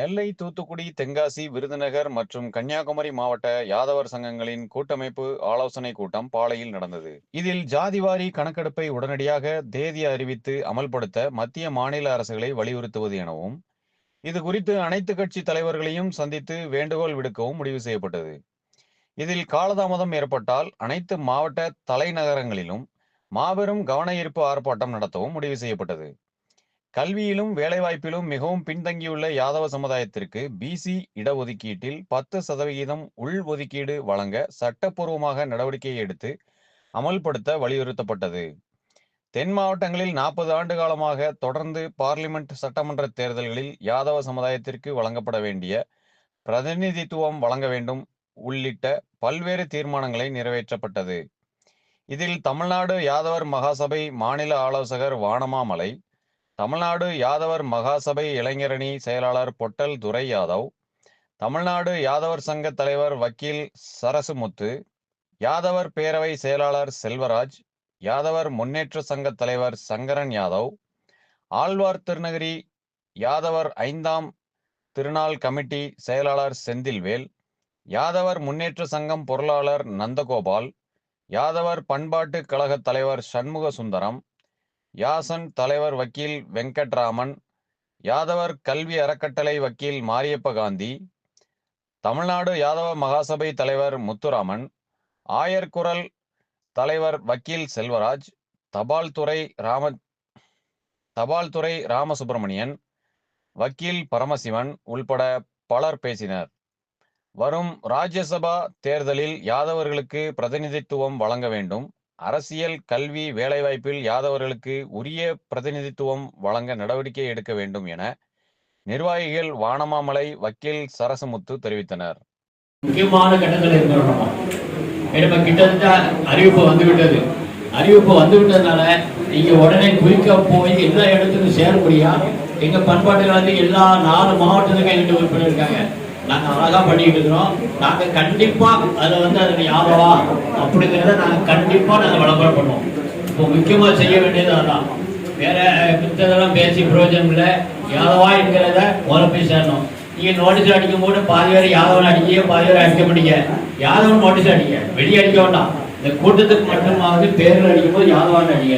நெல்லை, தூத்துக்குடி, தென்காசி, விருதுநகர் மற்றும் கன்னியாகுமரி மாவட்ட யாதவர் சங்கங்களின் கூட்டமைப்பு ஆலோசனை கூட்டம் பாளையில் நடந்தது. இதில் ஜாதிவாரி கணக்கெடுப்பை உடனடியாக தேதி அறிவித்து அமல்படுத்த மத்திய, மாநில அரசுகளை வலியுறுத்துவது எனவும், இது குறித்து அனைத்து கட்சி தலைவர்களையும் சந்தித்து வேண்டுகோள் விடுக்கவும் முடிவு செய்யப்பட்டது. இதில் காலதாமதம் ஏற்பட்டால் அனைத்து மாவட்ட தலைநகரங்களிலும் மாபெரும் கவன ஈர்ப்பு ஆர்ப்பாட்டம் நடத்தவும் முடிவு செய்யப்பட்டது. கல்வியிலும் வேலைவாய்ப்பிலும் மிகவும் பின்தங்கியுள்ள யாதவ சமுதாயத்திற்கு பிசி இடஒதுக்கீட்டில் 10% உள் ஒதுக்கீடு வழங்க சட்டப்பூர்வமாக நடவடிக்கை எடுத்து அமல்படுத்த வலியுறுத்தப்பட்டது. தென் மாவட்டங்களில் 40 ஆண்டு காலமாக தொடர்ந்து பார்லிமெண்ட், சட்டமன்ற தேர்தல்களில் யாதவ சமுதாயத்திற்கு வழங்கப்பட வேண்டிய பிரதிநிதித்துவம் வழங்க வேண்டும் உள்ளிட்ட பல்வேறு தீர்மானங்களை நிறைவேற்றப்பட்டது. இதில் தமிழ்நாடு யாதவர் மகாசபை மாநில ஆலோசகர் வானமாமலை, தமிழ்நாடு யாதவர் மகாசபை இளைஞரணி செயலாளர் பொட்டல் துரை யாதவ், தமிழ்நாடு யாதவர் சங்க தலைவர் வக்கீல் சரசுமுத்து, யாதவர் பேரவை செயலாளர் செல்வராஜ், யாதவர் முன்னேற்ற சங்க தலைவர் சங்கரன் யாதவ், ஆழ்வார் திருநகரி யாதவர் 5ஆம் திருநாள் கமிட்டி செயலாளர் செந்தில்வேல், யாதவர் முன்னேற்ற சங்கம் பொருளாளர் நந்தகோபால், யாதவர் பண்பாட்டு கழக தலைவர் சண்முக சுந்தரம், யாசன் தலைவர் வக்கீல் வெங்கட்ராமன், யாதவர் கல்வி அறக்கட்டளை வக்கீல் மாரியப்ப காந்தி, தமிழ்நாடு யாதவ மகாசபை தலைவர் முத்துராமன், ஆயர்குரல் தலைவர் வக்கீல் செல்வராஜ், தபால்துறை ராமசுப்பிரமணியன், வக்கீல் பரமசிவன் உள்பட பலர் பேசினர். வரும் ராஜ்யசபா தேர்தலில் யாதவர்களுக்கு பிரதிநிதித்துவம் வழங்க வேண்டும், அரசியல், கல்வி, வேலைவாய்ப்பில் யாதவர்களுக்கு உரிய பிரதிநிதித்துவம் வழங்க நடவடிக்கை எடுக்க வேண்டும் என நிர்வாகிகள் வானமாமலை, வக்கீல் சரசுமுத்து தெரிவித்தனர். முக்கியமான கட்டத்தில் இருக்கிறோம். கிட்டத்தட்ட அறிவிப்பு வந்துவிட்டதுனால நீங்க உடனே குயிக்கா போய் எல்லா இடத்துக்கும் சேர முடியா. எங்க பண்பாட்டு காலத்துக்கு எல்லா 4 மாவட்டத்துக்கும் எங்கிட்ட உறுப்பினர் இருக்காங்க. நாங்கள் அழகாக பண்ணிக்கிட்டு இருக்கிறோம். நாங்கள் கண்டிப்பாக அதில் யாதவா அப்படிங்கிறத நாங்கள் விளம்பரம் பண்ணுவோம். இப்போ முக்கியமாக செய்ய வேண்டியது அதான். வேற மித்ததெல்லாம் பேசி பிரயோஜனம் இல்லை. யாதவா என்கிறத முதல்ல போய் சேரணும். நீங்கள் நோட்டீஸ் அடிக்கும் போது பாதி பேர் யாதவன் அடிக்க, பாதி பேர் அடிக்க முடியுங்க. யாதவன் நோட்டீஸ் அடிக்க, வெளியே அடிக்க வேண்டாம். இந்த கூட்டத்துக்கு மட்டுமாவது பேர்கள் அடிக்கும் போது யாதவான்னு அடிக்க.